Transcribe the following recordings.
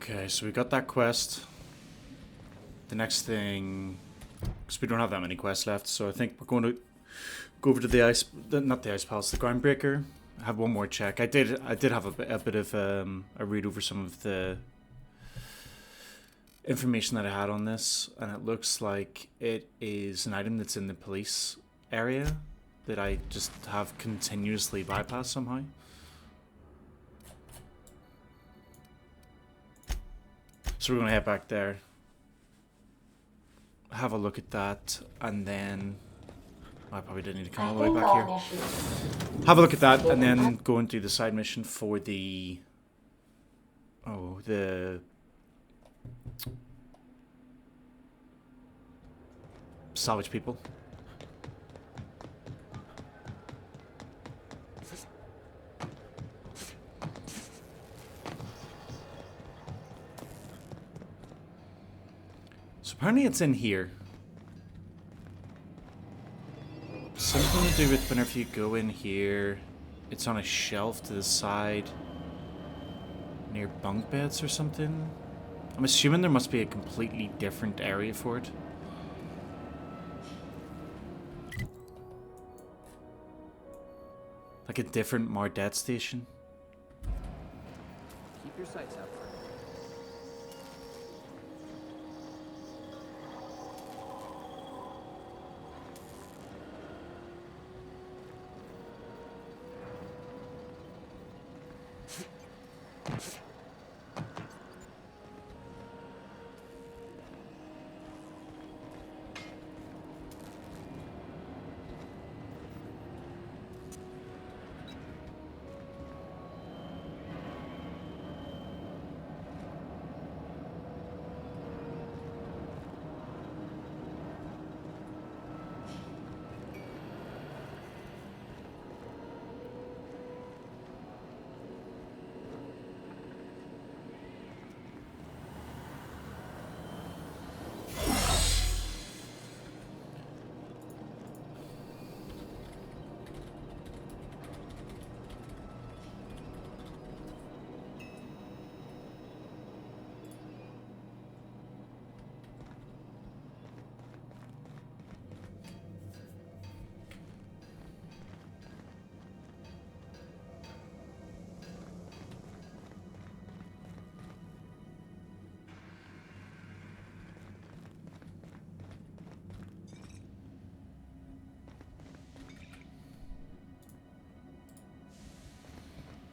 Okay, so we got that quest. The next thing, because we don't have that many quests left, so I think we're going to go over to the not the ice palace, the groundbreaker. Have one more check. I did have a bit of a read over some of the information that I had on this, and it looks like it is an item that's in the police area that I just have continuously bypassed somehow. So we're going to head back there, have a look at that, and then I probably didn't need to come all the way back here. Have a look at that, and then go and do the side mission for the salvage people. So apparently it's in here. Something to do with whenever you go in here, it's on a shelf to the side near bunk beds or something. I'm assuming there must be a completely different area for it. Like a different Mardet station. Keep your sights out for it.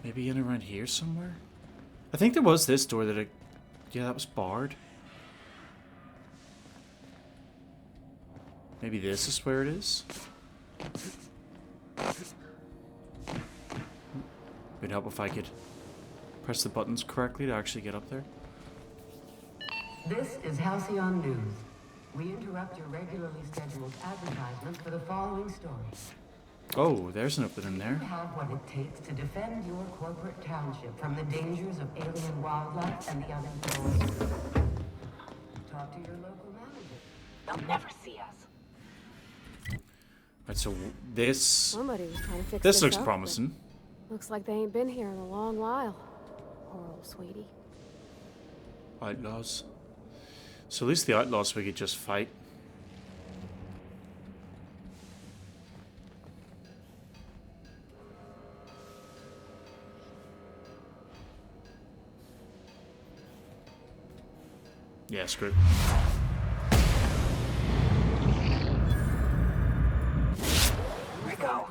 Maybe in around here somewhere? I think there was this door that yeah, that was barred. Maybe this is where it is? It'd help if I could press the buttons correctly to actually get up there. This is Halcyon News. We interrupt your regularly scheduled advertisements for the following story. Oh, there's an opening there. You have what it takes to defend your corporate township from the dangers of alien wildlife and the unemployed. Talk to your local manager. They'll never see us. Right, so this Somebody's trying to fix this looks up, promising. Looks like they ain't been here in a long while. Poor old sweetie. Outlaws. So at least the outlaws we could just fight. Yeah, screw it. Here we go.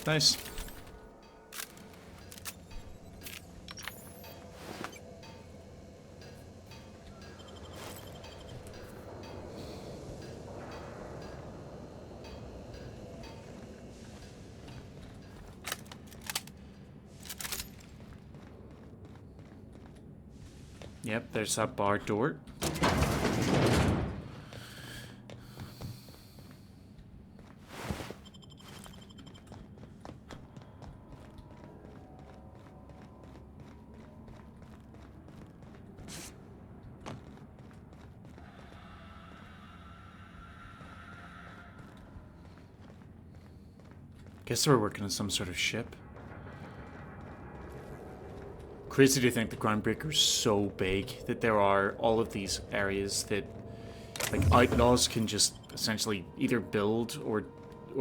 Nice. Yep, there's that bar door. Guess they were working on some sort of ship. Crazy to think the Groundbreaker is so big that there are all of these areas that like outlaws can just essentially either build or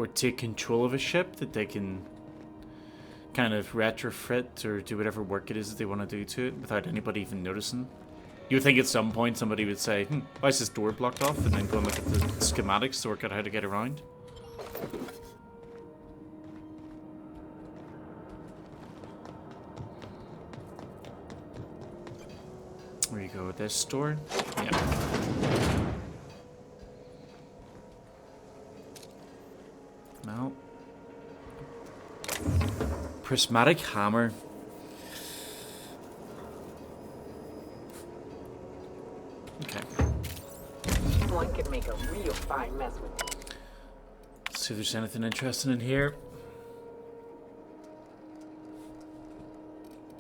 take control of a ship that they can kind of retrofit or do whatever work it is that they want to do to it without anybody even noticing. You would think at some point somebody would say, why is this door blocked off? And then go and look at the schematics to work out how to get around. Where you go with this door? Yeah. No. Prismatic hammer. Okay. One could make a real fine mess with it. Let's see if there's anything interesting in here.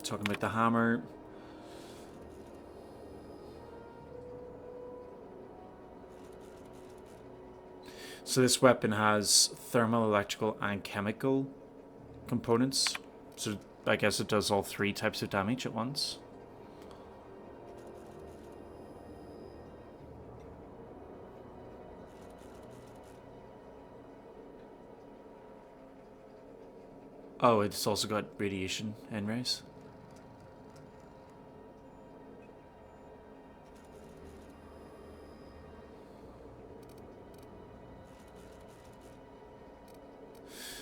Talking about the hammer. So this weapon has thermal, electrical, and chemical components. So I guess it does all 3 types of damage at once. Oh, it's also got radiation N-rays.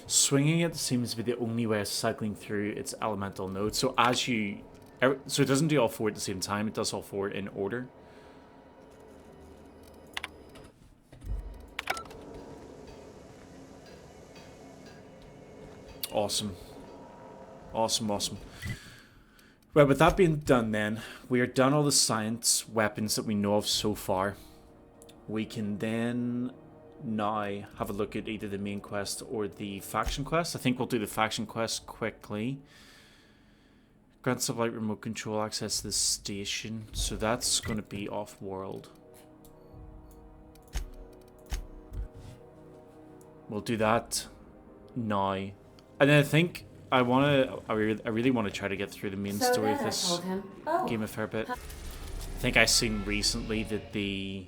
Swinging it seems to be the only way of cycling through its elemental nodes. So as you... So it doesn't do all 4 at the same time, it does all 4 in order. Awesome. Awesome, awesome. Well, with that being done then, we are done all the science weapons that we know of so far. We can then now have a look at either the main quest or the faction quest. I think we'll do the faction quest quickly. Grant sublight remote control access to the station. So that's going to be off-world. We'll do that now. And then I think I really want to try to get through the main story of this game a fair bit. I think I seen recently that the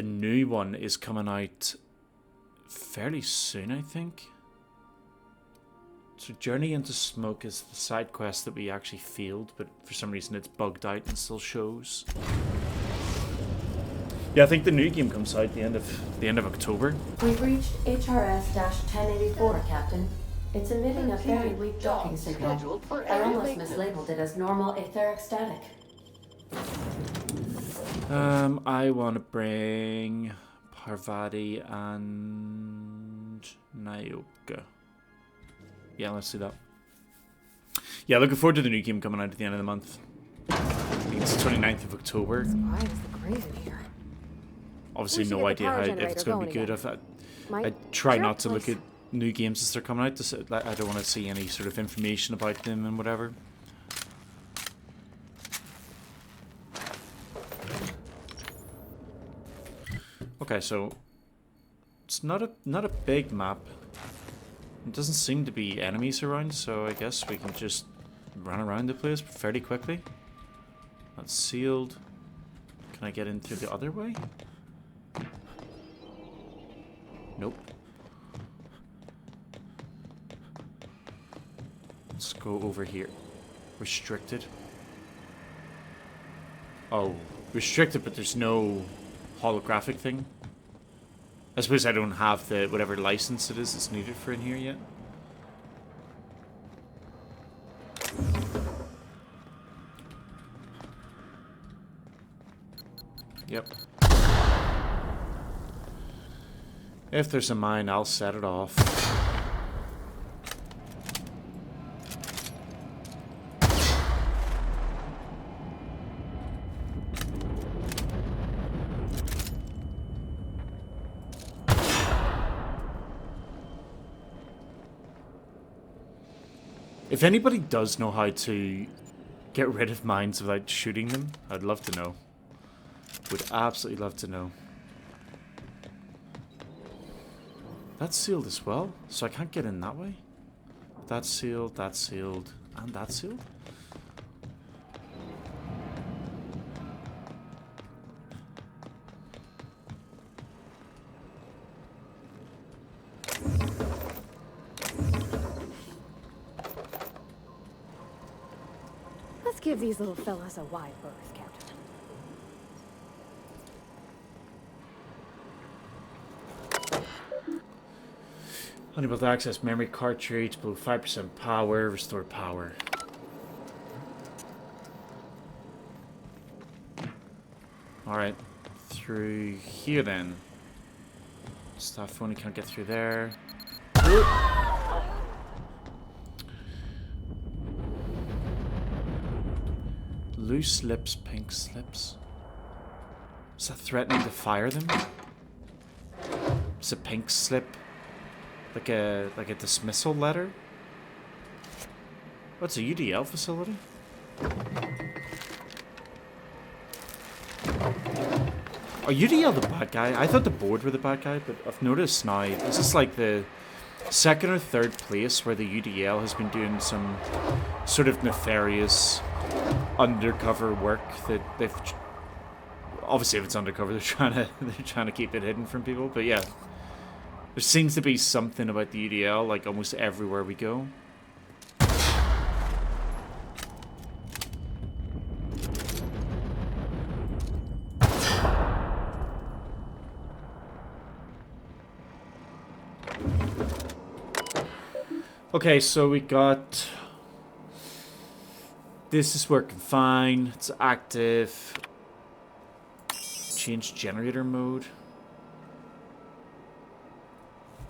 new one is coming out fairly soon, I think. So Journey into Smoke is the side quest that we actually failed, but for some reason it's bugged out and still shows. Yeah, I think the new game comes out the end of October. We've reached HRS-1084, Captain. It's emitting a very weak docking signal. I almost mislabeled it as normal etheric static. I want to bring Parvati and Nyoka. Yeah, let's do that. Yeah, looking forward to the new game coming out at the end of the month. I think it's the 29th of October. Why is the grave in here? Obviously, We should no get the idea power if generator it's going to be going good. again. I try Sure, not to look please. at new games as they're coming out. I don't want to see any sort of information about them and whatever. Okay, so it's not a big map. It doesn't seem to be enemies around, so I guess we can just run around the place fairly quickly. That's sealed. Can I get in through the other way? Nope. Let's go over here. Restricted. Oh, restricted, but there's no holographic thing. I suppose I don't have the whatever license it is that's needed for in here yet. Yep. If there's a mine, I'll set it off. If anybody does know how to get rid of mines without shooting them, I'd love to know. Would absolutely love to know. That's sealed as well, so I can't get in that way. That's sealed, and that's sealed. Let's give these little fellas a wide berth, Captain. Unable to access memory cartridge, below 5% power, restore power. Alright, through here then. Stuff only can't get through there. Loose lips, pink slips. Is that threatening to fire them? Is a pink slip like a dismissal letter? What's a UDL facility? Are UDL the bad guy? I thought the board were the bad guy, but I've noticed now this is like the second or third place where the UDL has been doing some sort of nefarious undercover work that they've obviously, if it's undercover, they're trying to keep it hidden from people. But yeah, there seems to be something about the UDL like almost everywhere we go. Okay, so we got... This is working fine. It's active. Change generator mode.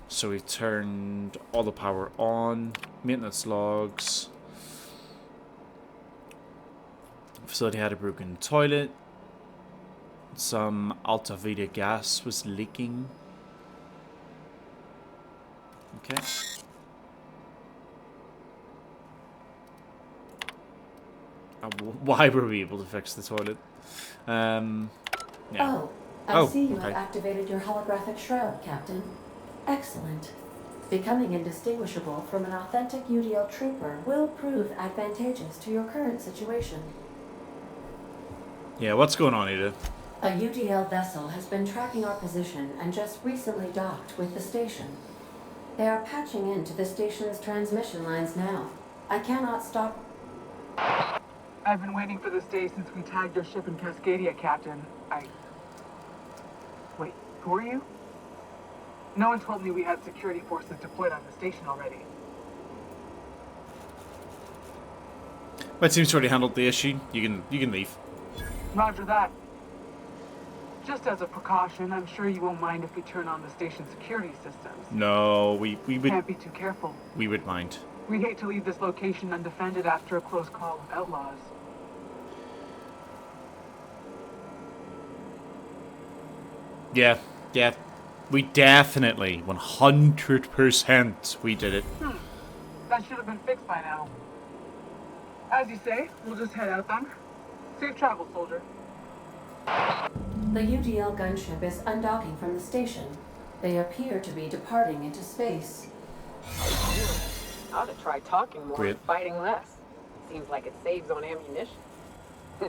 So we've turned all the power on. Maintenance logs. Facility had a broken toilet. Some Alta Vita gas was leaking. Okay. Why were we able to fix the toilet? Yeah. Oh, I see you okay. have activated your holographic shroud, Captain. Excellent. Becoming indistinguishable from an authentic UDL trooper will prove advantageous to your current situation. Yeah, what's going on, Edith? A UDL vessel has been tracking our position and just recently docked with the station. They are patching into the station's transmission lines now. I cannot stop... I've been waiting for this day since we tagged your ship in Cascadia, Captain. Wait, who are you? No one told me we had security forces deployed on the station already. Well, it seems to already handled the issue. You can leave. Roger that. Just as a precaution, I'm sure you won't mind if we turn on the station's security systems. No, we would... Can't be too careful. We would mind. We'd hate to leave this location undefended after a close call with outlaws. Yeah. We definitely, 100%, we did it. That should have been fixed by now. As you say, we'll just head out then. Safe travel, soldier. The UDL gunship is undocking from the station. They appear to be departing into space. Ought to try talking more Great. and fighting less. Seems like it saves on ammunition. Nah,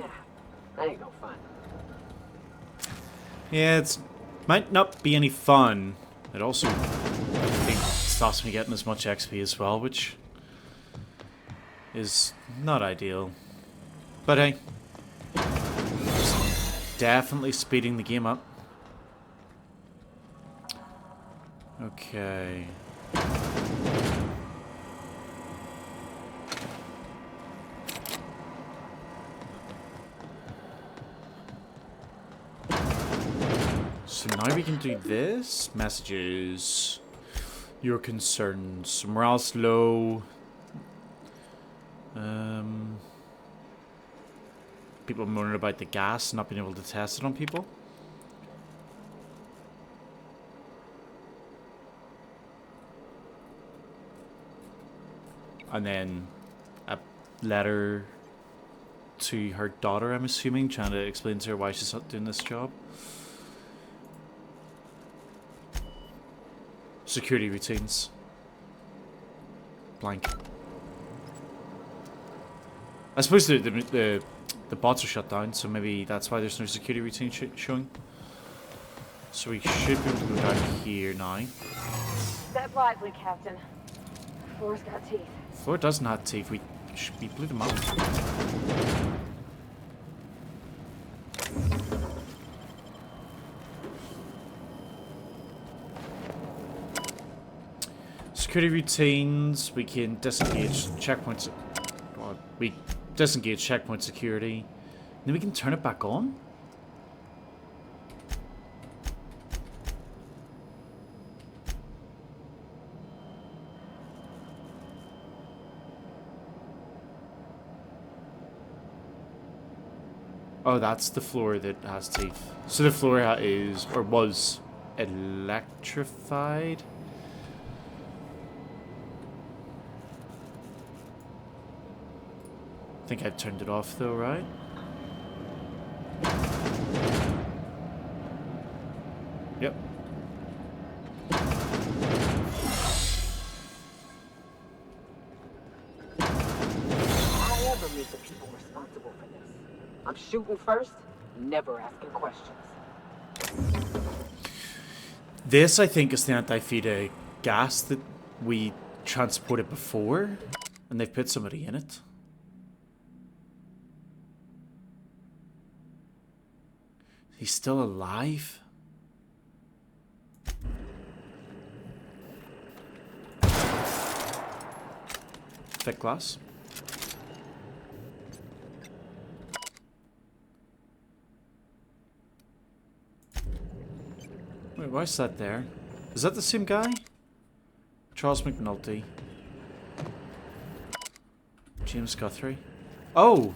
that ain't no fun. Yeah, it's might not be any fun. It also, I think, stops me getting as much XP as well, which is not ideal. But hey, definitely speeding the game up. Okay. So now we can do this. Messages. Your concerns. Morale's low. People moaning about the gas, not being able to test it on people. And then a letter to her daughter, I'm assuming, trying to explain to her why she's not doing this job. Security routines. Blank. I suppose the bots are shut down, so maybe that's why there's no security routine showing. So we should be able to go down here now. Step lively, Captain. Floor's got teeth. Floor doesn't have teeth. We blew them up. Security routines. We can disengage checkpoints. Well, we disengage checkpoint security. Then we can turn it back on. Oh, that's the floor that has teeth. So the floor is, or was, electrified. I think I turned it off though, right? Yep. I ever meet the people responsible for this. I'm shooting first, never asking questions. This, I think, is the anti-fida gas that we transported before, and they've put somebody in it. He's still alive? Thick glass. Wait, why is that there? Is that the same guy? Charles McNulty. James Guthrie. Oh!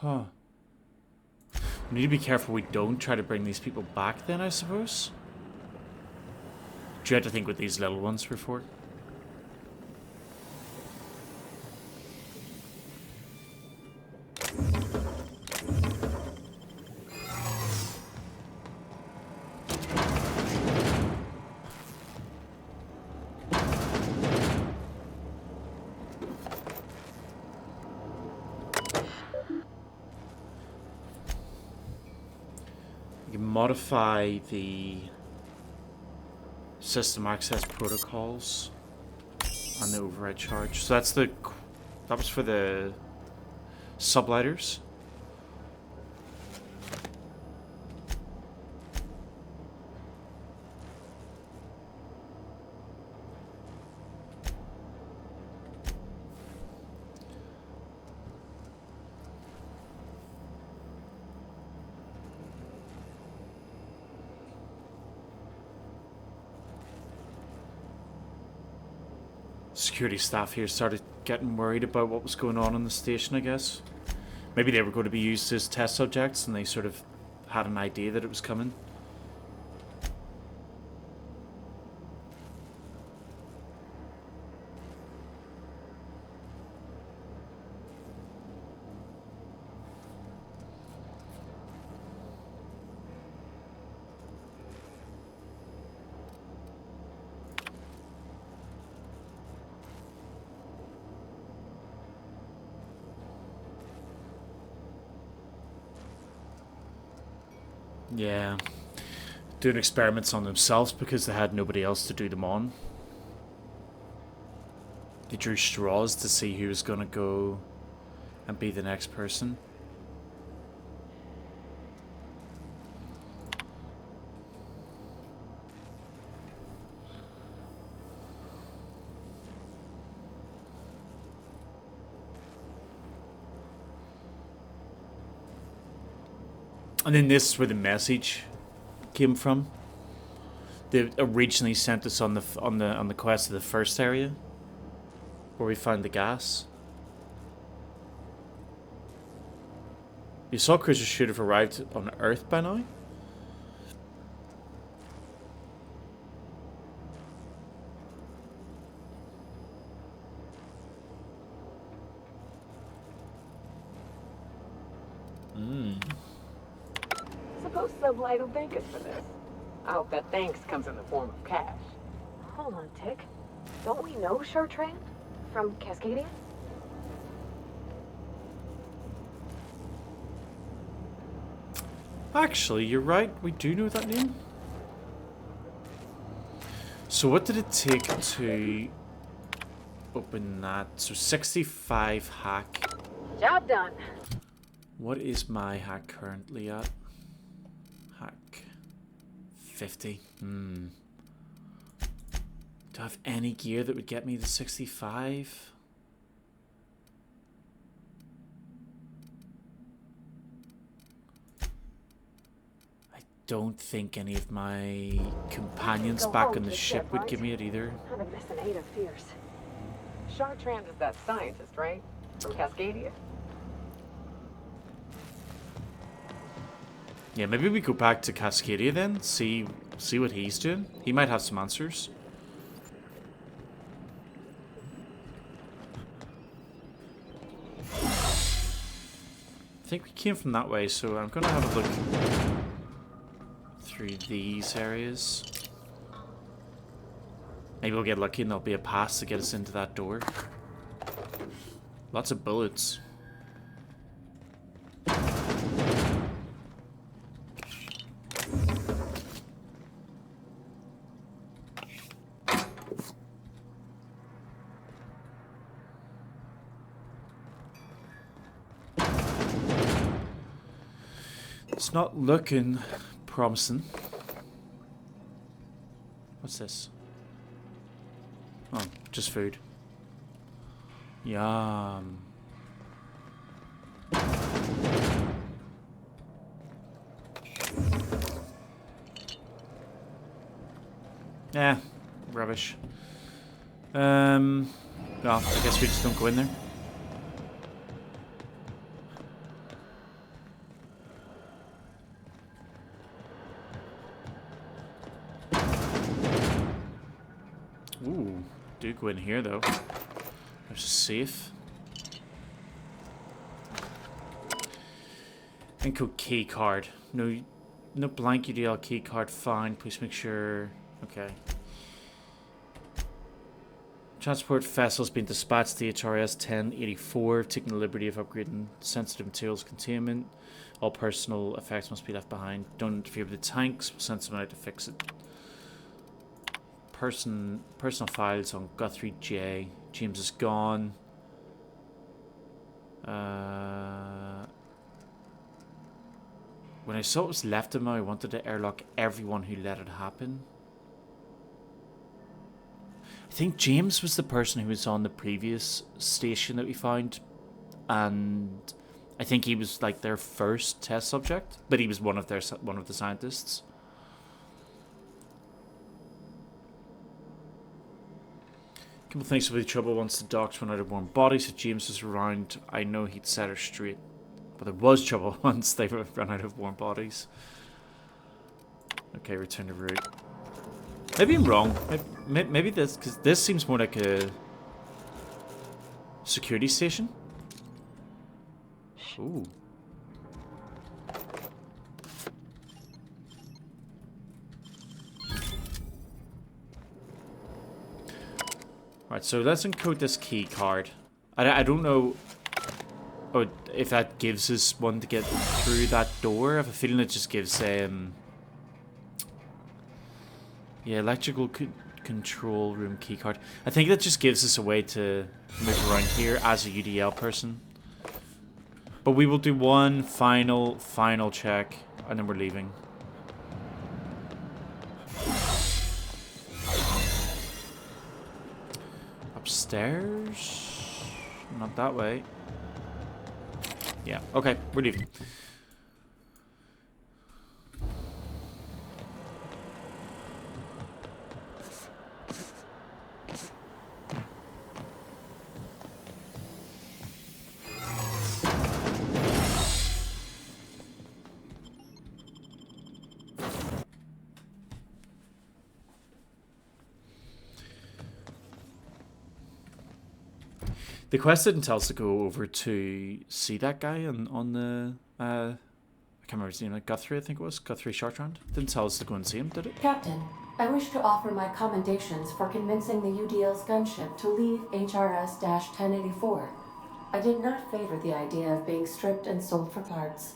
Huh. We need to be careful we don't try to bring these people back then, I suppose. Dread to think what these little ones were for. You can modify the system access protocols on the override charge. So that was for the sublighters. Security staff here started getting worried about what was going on in the station, I guess. Maybe they were going to be used as test subjects and they sort of had an idea that it was coming. Yeah. Doing experiments on themselves because they had nobody else to do them on. They drew straws to see who was going to go and be the next person. And then this is where the message came from. They originally sent us on the quest to the first area, where we found the gas. The assault cruiser should have arrived on Earth by now. Sublight will thank us for this. I hope that thanks comes in the form of cash. Hold on, Tick. Don't we know Chartrand? From Cascadia? Actually, you're right. We do know that name. So what did it take to open that? So 65 hack. Job done. What is my hack currently at? Hack 50. Do I have any gear that would get me to 65? Don't think any of my companions back on the ship would give me it either. I've been missing Ada fierce. Chartrand is that scientist, right? From Cascadia? Yeah, maybe we go back to Cascadia then, see what he's doing. He might have some answers. I think we came from that way, so I'm gonna have a look through these areas. Maybe we'll get lucky and there'll be a pass to get us into that door. Lots of bullets. It's not looking promising. What's this? Oh, just food. Yum. Yeah, rubbish. Well, I guess we just don't go in there. Ooh, do go in here though. There's a safe. Encode key card. No blank UDL key card found. Please make sure. Okay. Transport vessels being dispatched to HRS 1084. Taking the liberty of upgrading sensitive materials containment. All personal effects must be left behind. Don't interfere with the tanks. We'll send someone out to fix it. Personal files on Guthrie J. James is gone. When I saw what was left of him, I wanted to airlock everyone who let it happen. I think James was the person who was on the previous station that we found, and I think he was like their first test subject, but he was one of the scientists. People think somebody trouble wants the docks run out of warm bodies. If James was around, I know he'd set her straight. But there was trouble once they run out of warm bodies. Okay, return to route. Maybe I'm wrong. Maybe this, because this seems more like a security station. Ooh. Right, so let's encode this key card. I don't know if that gives us one to get through that door. I have a feeling it just gives yeah, electrical control room key card. I think that just gives us a way to move around here as a UDL person. But we will do one final check and then we're leaving. Upstairs? Not that way. Yeah, okay, we're leaving. The quest didn't tell us to go over to see that guy on the I can't can't remember his name, like Guthrie, I think it was. Guthrie Chartrand. Didn't tell us to go and see him, did it? Captain, I wish to offer my commendations for convincing the UDL's gunship to leave HRS-1084. I did not favor the idea of being stripped and sold for parts.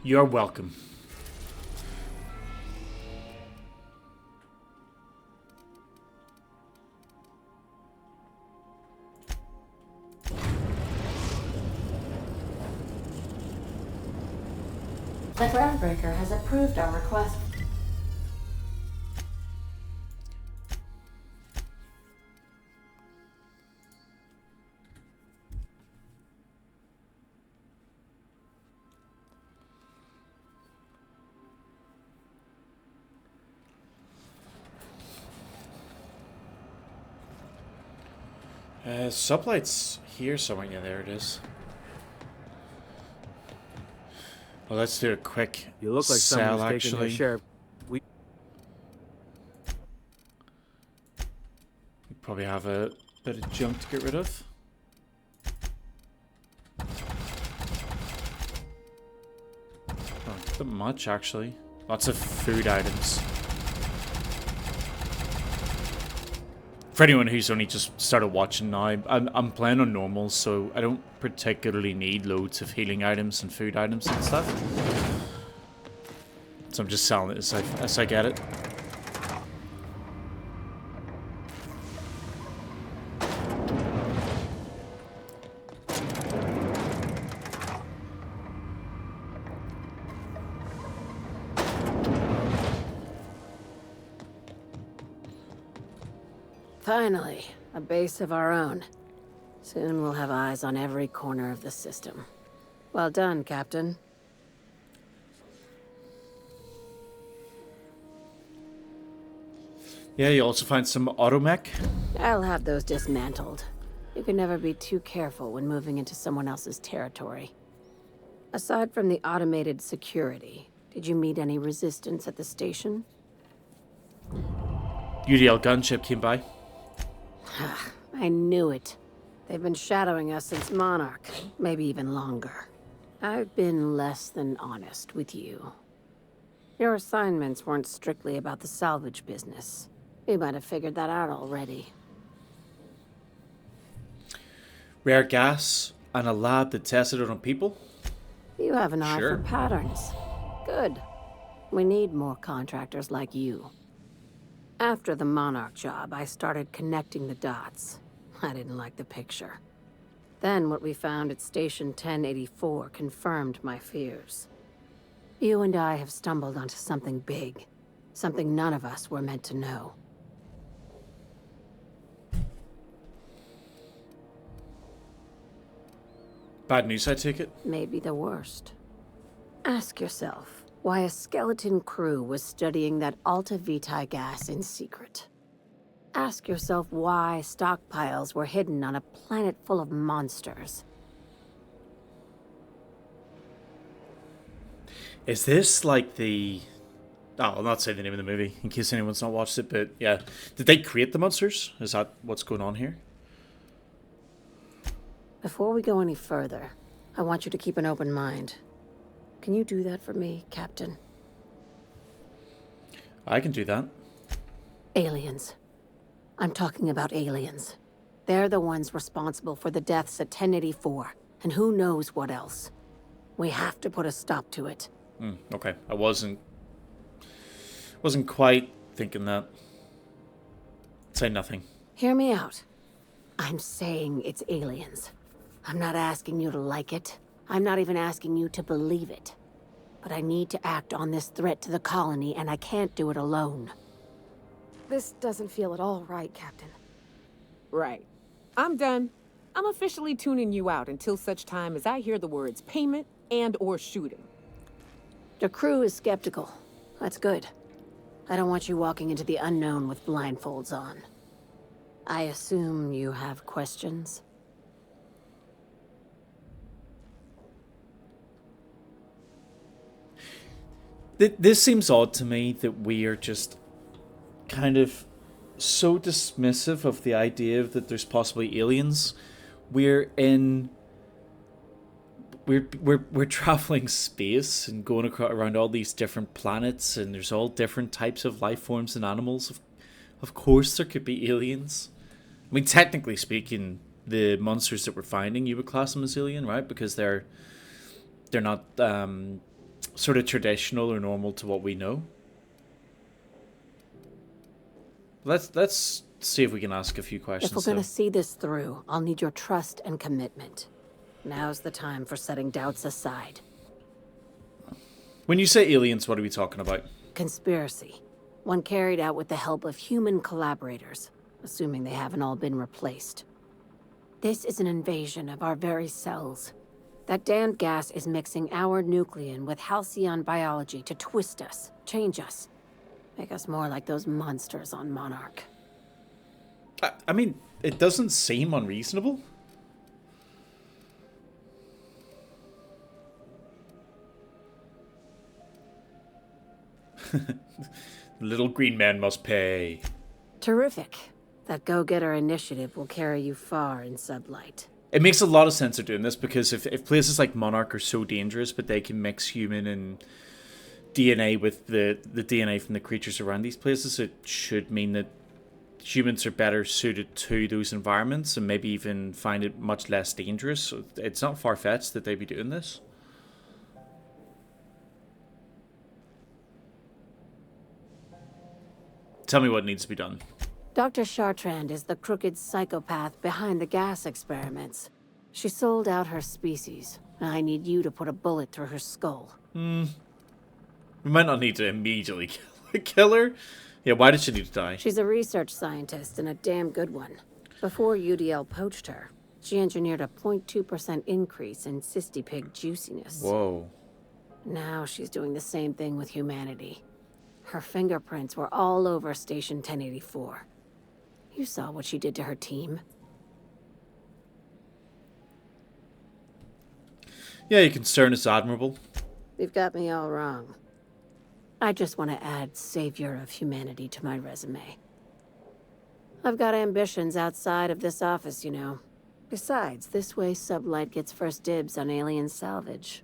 You're welcome. The groundbreaker has approved our request. Sublight's here somewhere. Yeah, there it is. Well, let's do a quick You look like someone sell, who's taking their actually. share. We probably have a bit of junk to get rid of. Not that much, actually. Lots of food items. For anyone who's only just started watching now, I'm playing on normal, so I don't particularly need loads of healing items and food items and stuff. So I'm just selling it as I get it. Finally, a base of our own. Soon we'll have eyes on every corner of the system. Well done, Captain. Yeah, you also find some automech. I'll have those dismantled. You can never be too careful when moving into someone else's territory. Aside from the automated security, did you meet any resistance at the station? UDL gunship came by. I knew it. They've been shadowing us since Monarch, maybe even longer. I've been less than honest with you. Your assignments weren't strictly about the salvage business. You might have figured that out already. Rare gas and a lab that tested it on people. You have an eye Sure. for patterns. Good. We need more contractors like you. After the Monarch job, I started connecting the dots. I didn't like the picture. Then what we found at Station 1084 confirmed my fears. You and I have stumbled onto something big. Something none of us were meant to know. Bad news, I take it. Maybe the worst. Ask yourself why a skeleton crew was studying that Alta Vitae gas in secret. Ask yourself why stockpiles were hidden on a planet full of monsters. Is this like the... Oh, I'll not say the name of the movie in case anyone's not watched it, but yeah. Did they create the monsters? Is that what's going on here? Before we go any further, I want you to keep an open mind. Can you do that for me, Captain? I can do that. Aliens. I'm talking about aliens. They're the ones responsible for the deaths at 1084, and who knows what else. We have to put a stop to it. Okay, I wasn't quite thinking that. Say nothing. Hear me out. I'm saying it's aliens. I'm not asking you to like it. I'm not even asking you to believe it. But I need to act on this threat to the colony, and I can't do it alone. This doesn't feel at all right, Captain. Right. I'm done. I'm officially tuning you out until such time as I hear the words payment and/or shooting. The crew is skeptical. That's good. I don't want you walking into the unknown with blindfolds on. I assume you have questions? This seems odd to me that we are just kind of so dismissive of the idea that there's possibly aliens. We're in we're traveling space and going around all these different planets, and there's all different types of life forms and animals. Of course, there could be aliens. I mean, technically speaking, the monsters that we're finding, you would class them as alien, right? Because they're not sort of traditional or normal to what we know. Let's see if we can ask a few questions. If we're gonna see this through, I'll need your trust and commitment. Now's the time for setting doubts aside. When you say aliens, what are we talking about? Conspiracy. One carried out with the help of human collaborators, assuming they haven't all been replaced. This is an invasion of our very cells. That damned gas is mixing our nucleon with Halcyon biology to twist us, change us, make us more like those monsters on Monarch. I mean, it doesn't seem unreasonable. Little green man must pay. Terrific. That go-getter initiative will carry you far in Sublight. It makes a lot of sense they're doing this, because if places like Monarch are so dangerous, but they can mix human and DNA with the DNA from the creatures around these places, it should mean that humans are better suited to those environments and maybe even find it much less dangerous. So it's not far-fetched that they be doing this. Tell me what needs to be done. Dr. Chartrand is the crooked psychopath behind the gas experiments. She sold out her species, and I need you to put a bullet through her skull. We might not need to immediately kill her. Yeah, why did she need to die? She's a research scientist and a damn good one. Before UDL poached her, she engineered a 0.2% increase in cystipig juiciness. Whoa. Now she's doing the same thing with humanity. Her fingerprints were all over Station 1084. You saw what she did to her team. Yeah, your concern is admirable. You've got me all wrong. I just want to add savior of humanity to my resume. I've got ambitions outside of this office, you know. Besides, this way Sublight gets first dibs on alien salvage.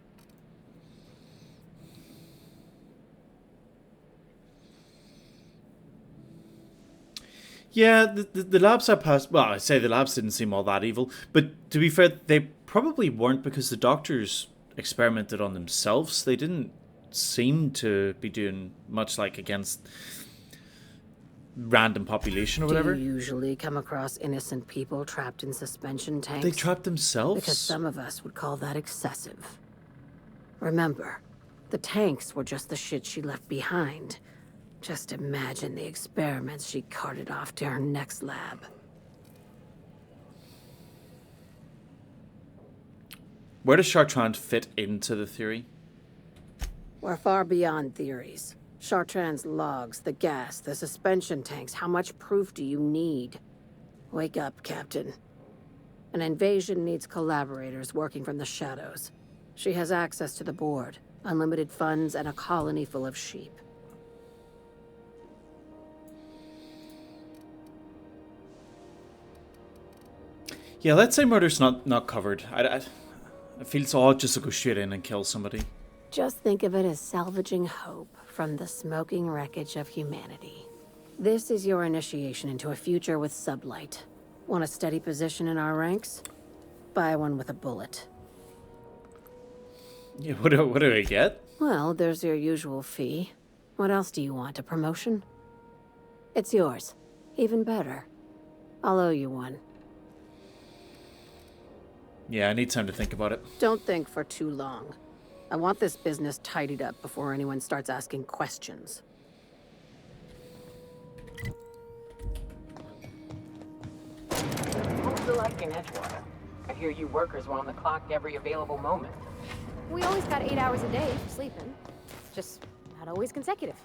Yeah, the labs I passed... Well, I say the labs didn't seem all that evil. But to be fair, they probably weren't, because the doctors experimented on themselves. They didn't seem to be doing much like against random population or whatever. Do you usually come across innocent people trapped in suspension tanks? They trapped themselves? Because some of us would call that excessive. Remember, the tanks were just the shit she left behind. Just imagine the experiments she carted off to her next lab. Where does Chartrand fit into the theory? We're far beyond theories. Chartrand's logs, the gas, the suspension tanks, how much proof do you need? Wake up, Captain. An invasion needs collaborators working from the shadows. She has access to the board, unlimited funds, and a colony full of sheep. Yeah, let's say murder's not covered. I feel it's odd just to go straight in and kill somebody. Just think of it as salvaging hope from the smoking wreckage of humanity. This is your initiation into a future with Sublight. Want a steady position in our ranks? Buy one with a bullet. Yeah, what do I get? Well, there's your usual fee. What else do you want? A promotion? It's yours. Even better. I'll owe you one. Yeah, I need time to think about it. Don't think for too long. I want this business tidied up before anyone starts asking questions. What's it like in Edgewater? I hear you workers were on the clock every available moment. We always got 8 hours a day for sleeping. It's just not always consecutive.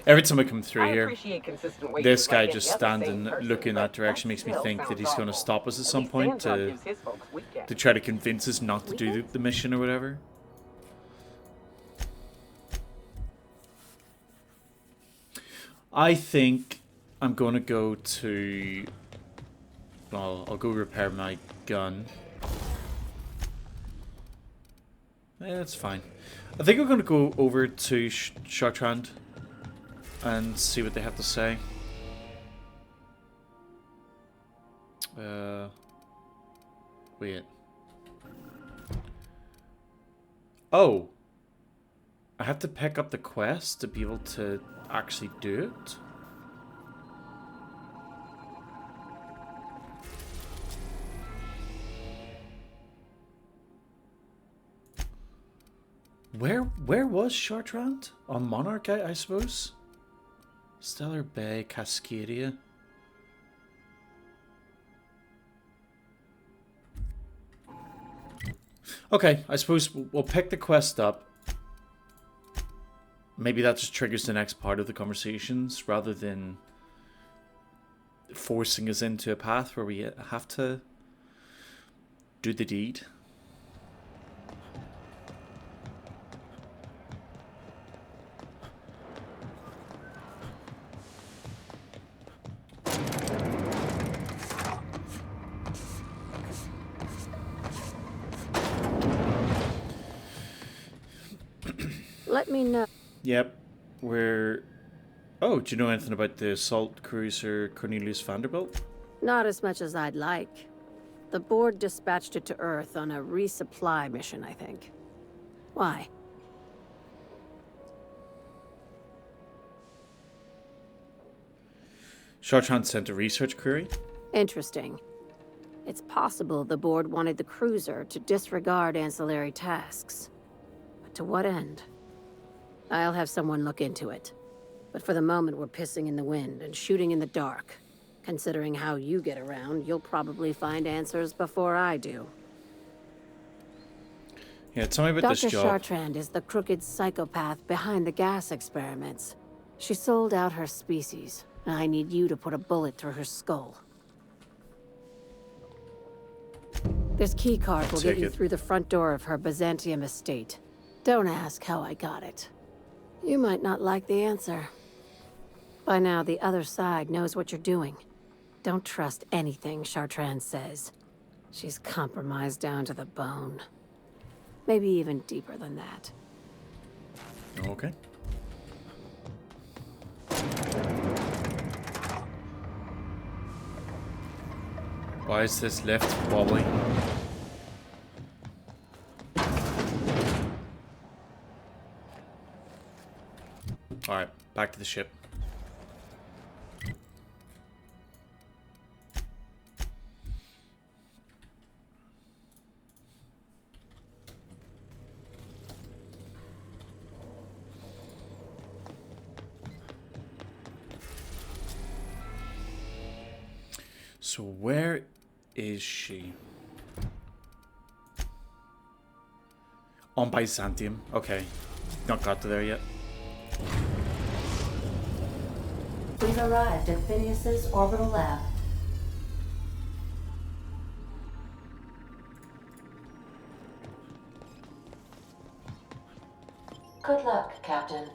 Every time I come through I here, appreciate consistent wages this guy like just any other standing sane person, looking in that but direction makes me still think that sounds he's going to awful. stop us at At some least point Sandrock to gives his folks weekends. try to convince us not to do the mission or whatever. I think I'm going to go to... Well, I'll go repair my gun. It's fine. I think we're going to go over to Chartrand and see what they have to say. Wait. Oh. I have to pick up the quest to be able to actually do it? Where was Chartrand? On Monarch, I suppose? Stellar Bay, Cascadia. Okay, I suppose we'll pick the quest up. Maybe that just triggers the next part of the conversations rather than forcing us into a path where we have to do the deed. Let me know. Yep, we're... Oh, do you know anything about the assault cruiser Cornelius Vanderbilt? Not as much as I'd like. The board dispatched it to Earth on a resupply mission, I think. Why? Chartrand sent a research query. Interesting. It's possible the board wanted the cruiser to disregard ancillary tasks. But to what end? I'll have someone look into it. But for the moment, we're pissing in the wind and shooting in the dark. Considering how you get around, you'll probably find answers before I do. Yeah, tell me about this Dr. job. Chartrand is the crooked psychopath behind the gas experiments. She sold out her species, and I need you to put a bullet through her skull. This keycard will get you through the front door of her Byzantium estate. Don't ask how I got it. You might not like the answer. By now, the other side knows what you're doing. Don't trust anything Chartrand says. She's compromised down to the bone. Maybe even deeper than that. Okay. Why is this left wobbly? Alright, back to the ship. So where is she? On Byzantium. Okay. Not got to there yet. We've arrived at Phineas's orbital lab. Good luck, Captain.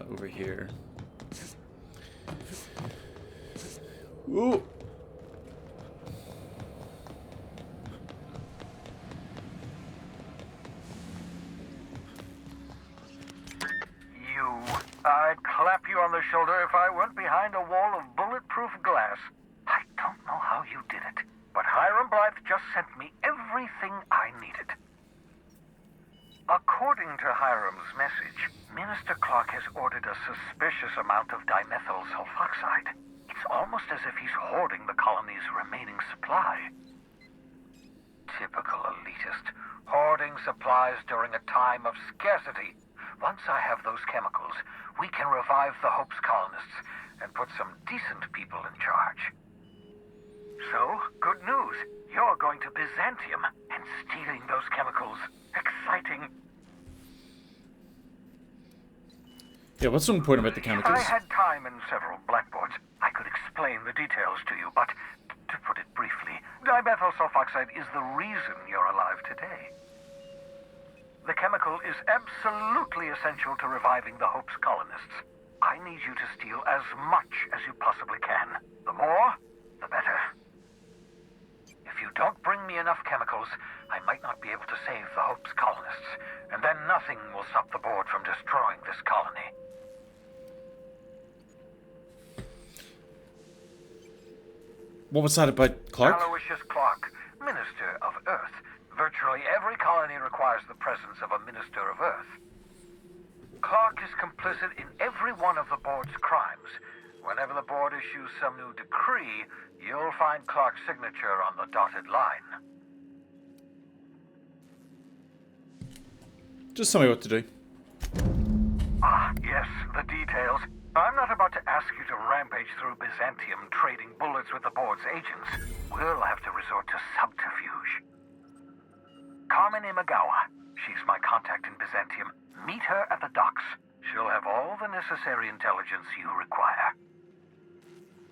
Over here. Ooh. I'd clap you on the shoulder if I weren't behind a wall of bulletproof glass. I don't know how you did it, but Hiram Blythe just sent me everything I needed. According to Hiram's message, Minister Clark has ordered a suspicious amount of dimethyl sulfoxide. It's almost as if he's hoarding the colony's remaining supply. Typical elitist, hoarding supplies during a time of scarcity. Once I have those chemicals, we can revive the Hope's colonists and put some decent people in charge. So, good news. You're going to Byzantium and stealing those chemicals. Exciting. Yeah, what's so important about the If chemicals? I had time and several blackboards, I could explain the details to you, but to put it briefly, dimethyl sulfoxide is the reason you're alive today. The chemical is absolutely essential to reviving the Hope's colonists. I need you to steal as much as you possibly can. The more, the better. If you don't bring me enough chemicals, I might not be able to save the Hope's colonists, and then nothing will stop the board from destroying this colony. What was that about Clark? Aloysius Clark, Minister of Earth. Virtually every colony requires the presence of a Minister of Earth. Clark is complicit in every one of the board's crimes. Whenever the board issues some new decree, you'll find Clark's signature on the dotted line. Just tell me what to do. Ah, yes, the details. I'm not about to ask you to rampage through Byzantium trading bullets with the board's agents. We'll have to resort to subterfuge. Carmen Imagawa. She's my contact in Byzantium. Meet her at the docks. She'll have all the necessary intelligence you require.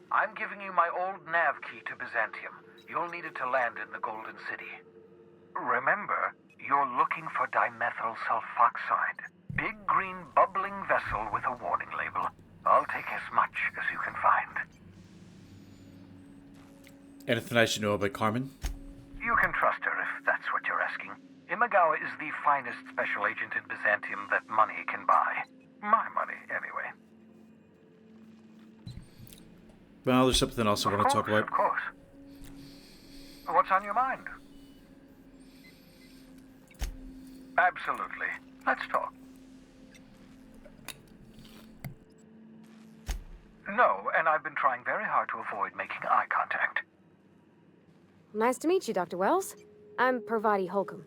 I'm giving you my old nav key to Byzantium. You'll need it to land in the Golden City. Remember, you're looking for dimethyl sulfoxide. Big green bubbling vessel with a warning label. I'll take as much as you can find. Anything I should know about Carmen? You can trust her if that's what you're asking. Imagawa is the finest special agent in Byzantium that money can buy. My money, anyway. Well, there's something else I want to talk about. Of course. What's on your mind? Absolutely. Let's talk. No, and I've been trying very hard to avoid making eye contact. Nice to meet you, Dr. Wells. I'm Parvati Holcomb.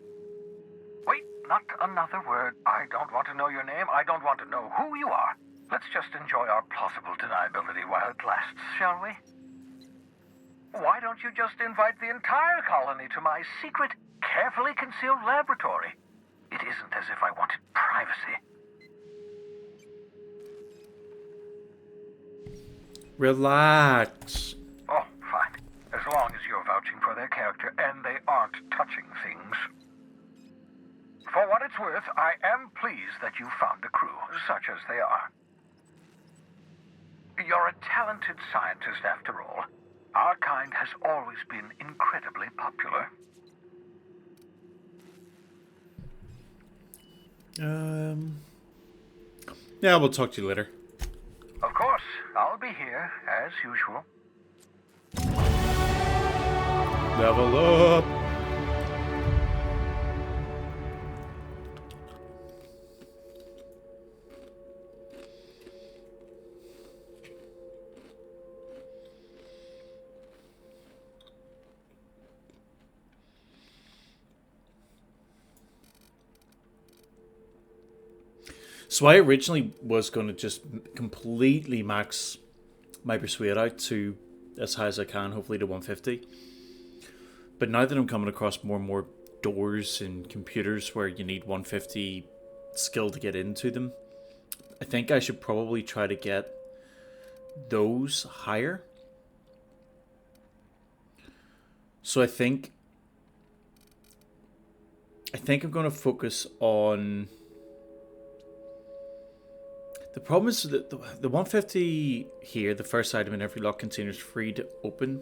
Wait, not another word. I don't want to know your name. I don't want to know who you are. Let's just enjoy our plausible deniability while it lasts, shall we? Why don't you just invite the entire colony to my secret, carefully concealed laboratory? It isn't as if I wanted privacy. Relax. Oh, fine. As long as you're vouching for their character and they aren't touching things. For what it's worth, I am pleased that you found a crew, such as they are. You're a talented scientist, after all. Our kind has always been incredibly popular. Yeah, we'll talk to you later. Of course, I'll be here, as usual. Level up. So I originally was going to just completely max my persuade out to as high as I can, hopefully to 150. But now that I'm coming across more and more doors and computers where you need 150 skill to get into them, I think I should probably try to get those higher. So I think I'm going to focus on... The problem is that the 150 here, the first item in every locked container is free to open.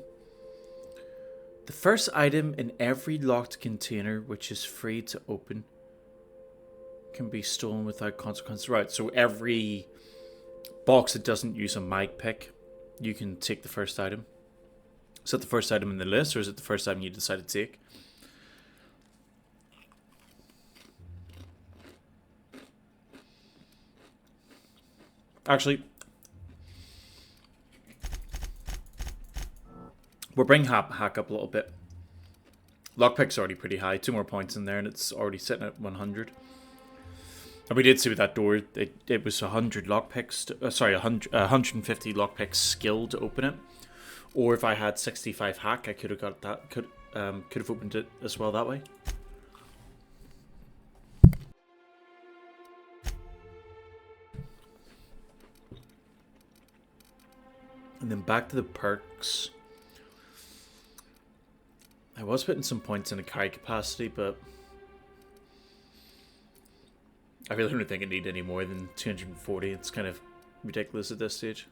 The first item in every locked container, which is free to open, can be stolen without consequence. Right, so every box that doesn't use a mag pick, you can take the first item. Is that the first item in the list, or is it the first item you decide to take? Actually, we'll bring hack up a little bit. Lockpick's already pretty high. 2 more points in there, and it's already sitting at 100. And we did see with that door, it was 100 lockpicks. Sorry, 150 lockpicks skill to open it. Or if I had 65 hack, I could have got that. Could have opened it as well that way. And then back to the perks. I was putting some points in a carry capacity, but I really don't think I need any more than 240. It's kind of ridiculous at this stage.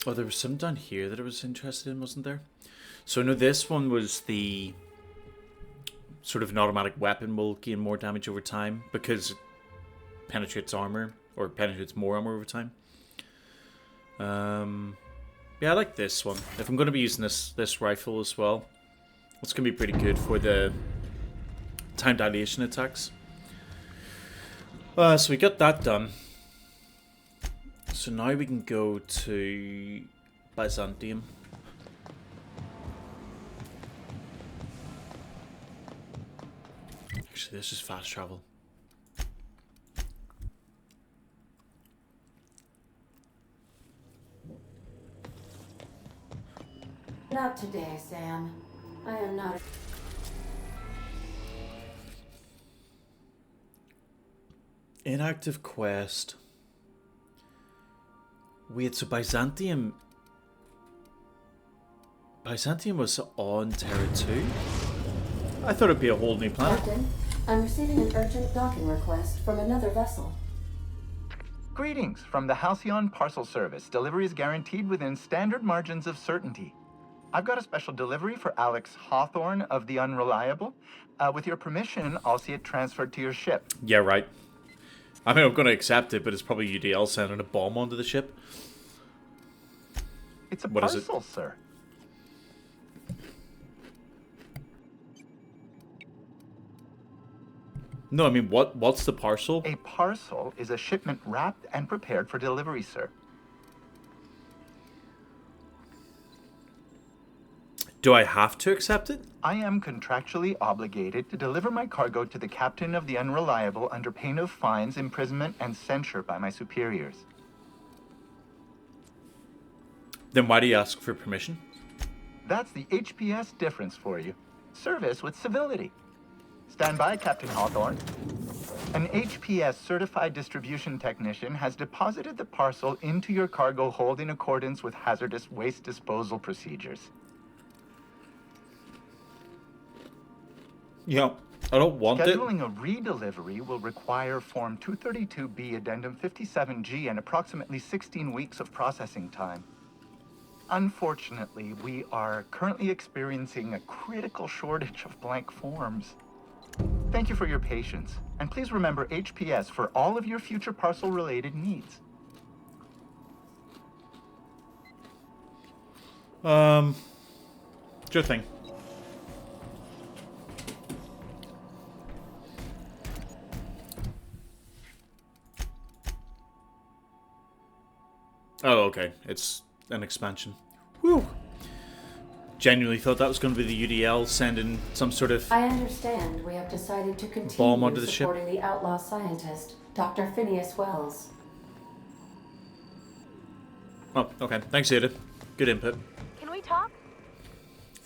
Oh, there was some down here that I was interested in, wasn't there? So I know this one was the sort of an automatic weapon will gain more damage over time because it penetrates armor, or penetrates more armor over time. Yeah, I like this one. If I'm going to be using this rifle as well, it's going to be pretty good for the time dilation attacks. So we got that done. So now we can go to Byzantium. Actually, this is fast travel. Not today, Sam. I am not. Inactive quest. Wait, so Byzantium was on Terra 2? I thought it'd be a whole new planet. Captain, I'm receiving an urgent docking request from another vessel. Greetings from the Halcyon parcel service. Delivery is guaranteed within standard margins of certainty. I've got a special delivery for Alex Hawthorne of the Unreliable. With your permission, I'll see it transferred to your ship. Yeah, right. I mean, I'm going to accept it, but it's probably UDL sending a bomb onto the ship. It's a What is parcel, it? sir. No, I mean, what's the parcel? A parcel is a shipment wrapped and prepared for delivery, sir. Do I have to accept it? I am contractually obligated to deliver my cargo to the captain of the Unreliable under pain of fines, imprisonment, and censure by my superiors. Then why do you ask for permission? That's the HPS difference for you. Service with civility. Stand by, Captain Hawthorne. An HPS certified distribution technician has deposited the parcel into your cargo hold in accordance with hazardous waste disposal procedures. Yeah, I don't want it. Scheduling a redelivery will require Form 232B Addendum 57G and approximately 16 weeks of processing time. Unfortunately, we are currently experiencing a critical shortage of blank forms. Thank you for your patience, and please remember HPS for all of your future parcel-related needs. Sure thing. Oh, okay. It's an expansion. Whew. Genuinely thought that was going to be the UDL sending some sort of... I understand we have decided to Bomb continue onto the ship. supporting the outlaw scientist, Dr. Phineas Wells. Oh, okay. Thanks, Ada. Good input. Can we talk?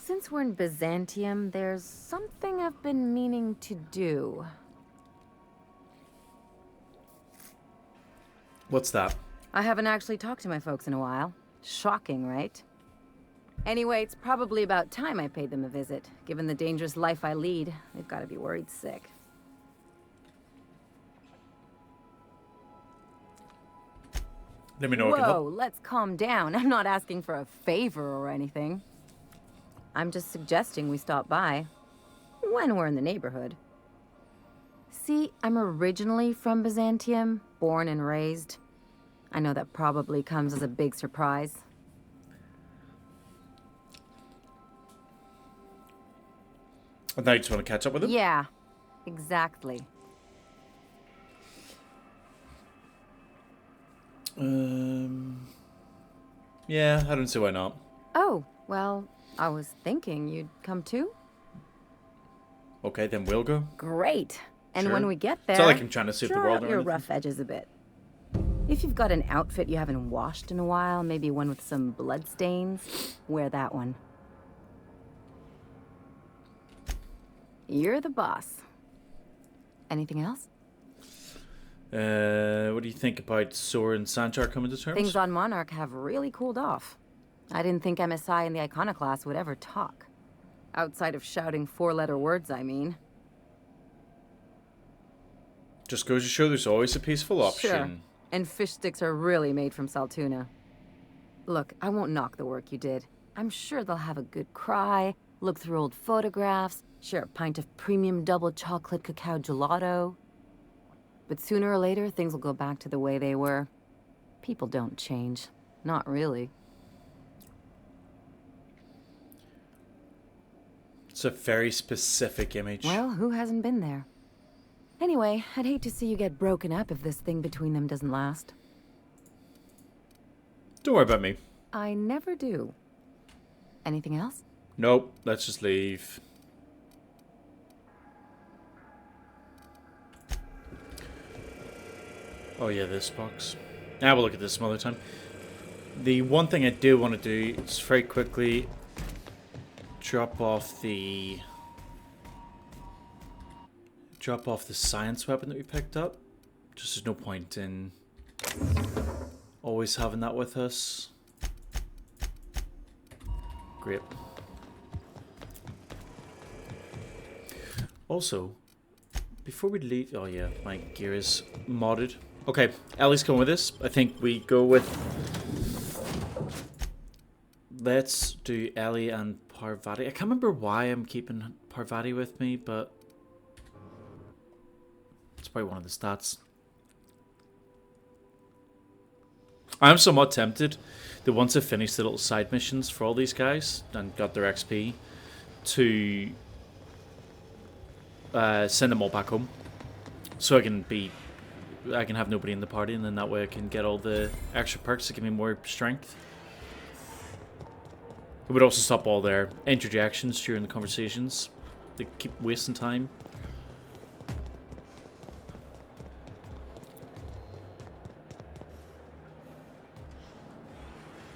Since we're in Byzantium, there's something I've been meaning to do. What's that? I haven't actually talked to my folks in a while. Shocking, right? Anyway, it's probably about time I paid them a visit. Given the dangerous life I lead, they've got to be worried sick. Let me know. I can Whoa, help. let's calm down. I'm not asking for a favor or anything. I'm just suggesting we stop by when we're in the neighborhood. See, I'm originally from Byzantium, born and raised. I know that probably comes as a big surprise. And now you just want to catch up with him? Yeah, exactly. Yeah, I don't see why not. Oh, well, I was thinking you'd come too. Okay, then we'll go. Great. And Sure. when we get there, It's not like I'm trying to save the draw world out or your anything. rough edges a bit. If you've got an outfit you haven't washed in a while, maybe one with some blood stains, wear that one. You're the boss. Anything else? What do you think about Sora and Sanchar coming to terms? Things on Monarch have really cooled off. I didn't think MSI and the Iconoclast would ever talk. Outside of shouting four-letter words, I mean. Just goes to show there's always a peaceful option. Sure. And fish sticks are really made from Saltuna. Look, I won't knock the work you did. I'm sure they'll have a good cry, look through old photographs, share a pint of premium double chocolate cacao gelato. But sooner or later, things will go back to the way they were. People don't change. Not really. It's a very specific image. Well, who hasn't been there? Anyway, I'd hate to see you get broken up if this thing between them doesn't last. Don't worry about me. I never do. Anything else? Nope, let's just leave. Oh yeah, this box. Now we'll look at this some other time. The one thing I do want to do is very quickly drop off the science weapon that we picked up. Just there's no point in always having that with us. Great. Also, before we leave, oh yeah, my gear is modded. Okay, Ellie's coming with us. I think we go with, let's do Ellie and Parvati. I can't remember why I'm keeping Parvati with me, but it's probably one of the stats. I'm somewhat tempted that once I finish the little side missions for all these guys and got their XP, to send them all back home, so I can have nobody in the party, and then that way I can get all the extra perks that give me more strength. It would also stop all their interjections during the conversations. They keep wasting time.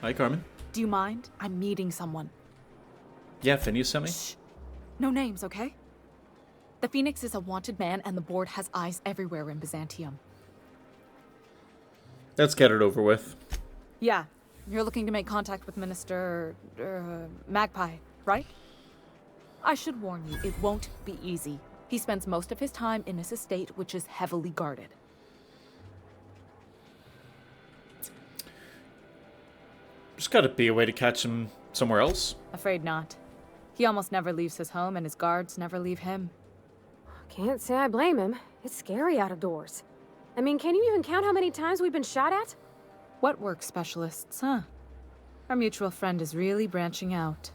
Hi, Carmen. Do you mind? I'm meeting someone. Yeah, Phineas sent me. Shh. No names, okay? The Phoenix is a wanted man, and the board has eyes everywhere in Byzantium. Let's get it over with. Yeah, you're looking to make contact with Minister... Magpie, right? I should warn you, it won't be easy. He spends most of his time in his estate, which is heavily guarded. There's gotta be a way to catch him somewhere else. Afraid not. He almost never leaves his home, and his guards never leave him. Can't say I blame him. It's scary out of doors. I mean, can you even count how many times we've been shot at? What work specialists, huh? Our mutual friend is really branching out.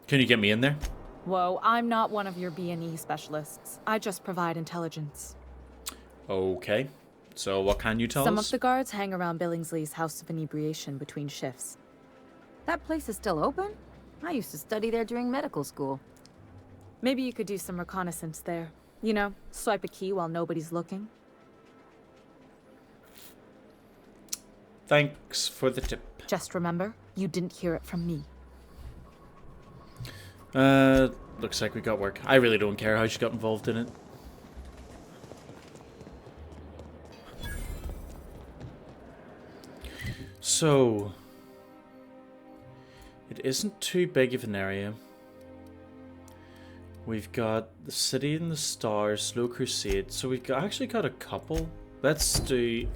Can you get me in there? Whoa, I'm not one of your B&E specialists. I just provide intelligence. Okay. So what can you tell Some us? of the guards hang around Billingsley's House of Inebriation between shifts. That place is still open? I used to study there during medical school. Maybe you could do some reconnaissance there. You know, swipe a key while nobody's looking. Thanks for the tip. Just remember, you didn't hear it from me. Looks like we got work. I really don't care how she got involved in it. So, it isn't too big of an area. We've got the City in the Stars, Slow Crusade. So we've actually got a couple. Let's do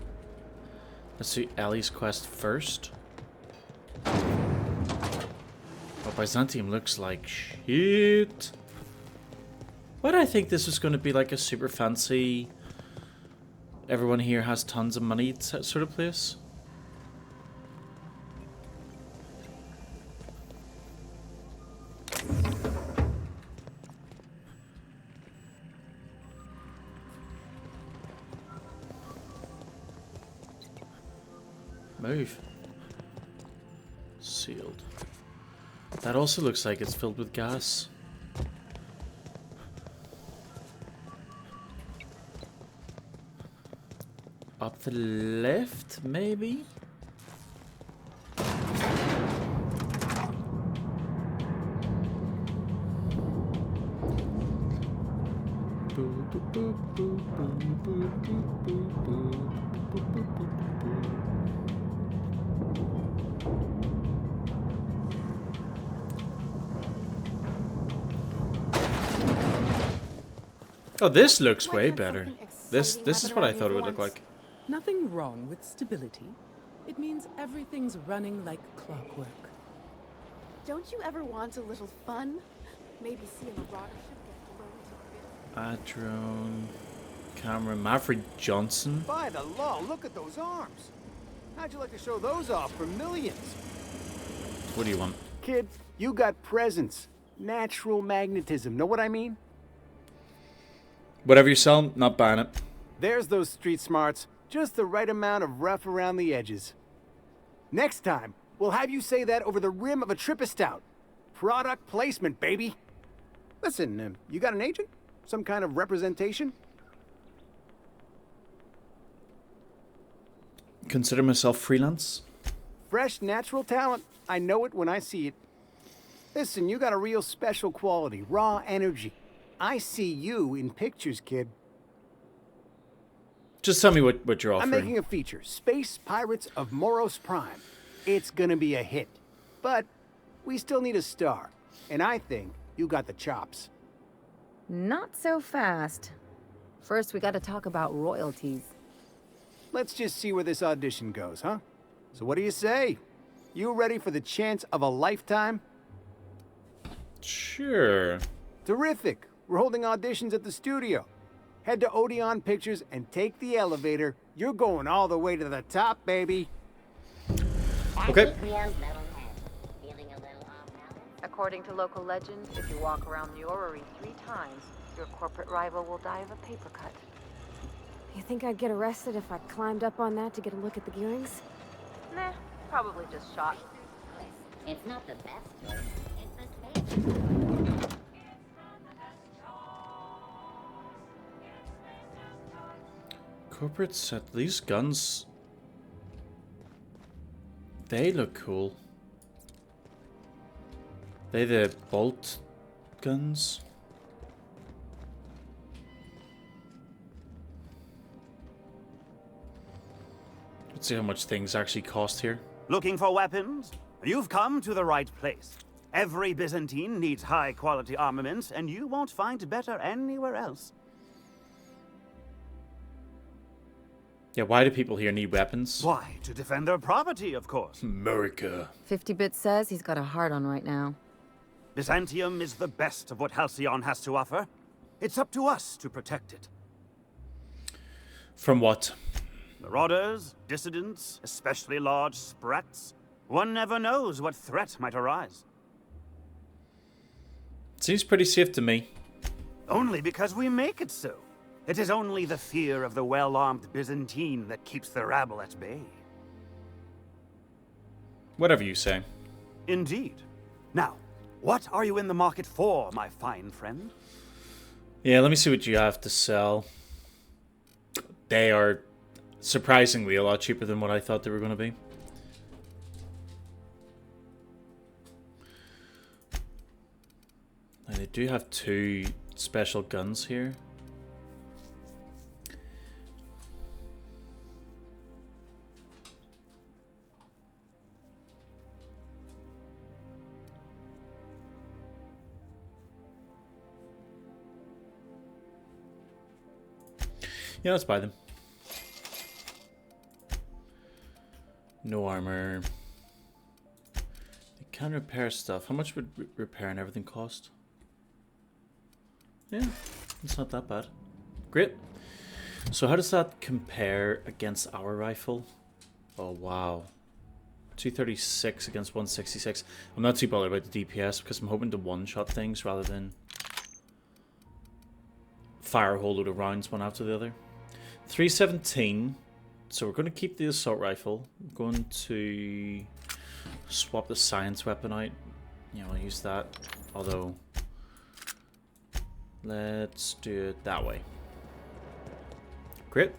Ellie's quest first. Oh, Byzantium looks like shit. Why did I think this was going to be like a super fancy, everyone here has tons of money sort of place? Move. sealed. That also looks like it's filled with gas. Up the left, maybe? Oh, this looks way better. This is what I thought it would look like. Nothing wrong with stability. It means everything's running like clockwork. Don't you ever want a little fun? Maybe see a marauder ship get blown to bits. Drone camera, Maverick Johnson. By the law, look at those arms. How'd you like to show those off for millions? What do you want? Kid, you got presence. Natural magnetism, know what I mean? Whatever you sell, not buying it. There's those street smarts. Just the right amount of rough around the edges. Next time, we'll have you say that over the rim of a Trippistout. Product placement, baby. Listen, you got an agent? Some kind of representation? Consider myself freelance. Fresh, natural talent. I know it when I see it. Listen, you got a real special quality, raw energy. I see you in pictures, kid. Just tell me what you're offering. I'm making a feature, Space Pirates of Moros Prime. It's gonna be a hit. But we still need a star. And I think you got the chops. Not so fast. First, we gotta talk about royalties. Let's just see where this audition goes, huh? So what do you say? You ready for the chance of a lifetime? Sure. Terrific. We're holding auditions at the studio. Head to Odeon Pictures and take the elevator. You're going all the way to the top, baby. Okay. According to local legend, if you walk around the orrery 3 times, your corporate rival will die of a paper cut. You think I'd get arrested if I climbed up on that to get a look at the gearings? Nah, probably just shot. It's not the best choice. It's the space. Corporate set. These guns, they look cool. They the bolt guns. Let's see how much things actually cost here. Looking for weapons? You've come to the right place. Every Byzantine needs high-quality armaments, and you won't find better anywhere else. Yeah, why do people here need weapons? Why? To defend their property, of course. America. 50-bit says he's got a hard on right now. Byzantium is the best of what Halcyon has to offer. It's up to us to protect it. From what? Marauders, dissidents, especially large sprats. One never knows what threat might arise. Seems pretty safe to me. Only because we make it so. It is only the fear of the well-armed Byzantine that keeps the rabble at bay. Whatever you say. Indeed. Now, what are you in the market for, my fine friend? Yeah, let me see what you have to sell. They are surprisingly a lot cheaper than what I thought they were going to be. And they do have 2 special guns here. Yeah, let's buy them. No armor. They can repair stuff. How much would repair and everything cost? Yeah, it's not that bad. Great. So how does that compare against our rifle? Oh, wow. 236 against 166. I'm not too bothered about the DPS because I'm hoping to one-shot things rather than fire a whole load of rounds one after the other. 317. So we're going to keep the assault rifle. We're going to swap the science weapon out. You know, I'll use that. Although, let's do it that way. Great.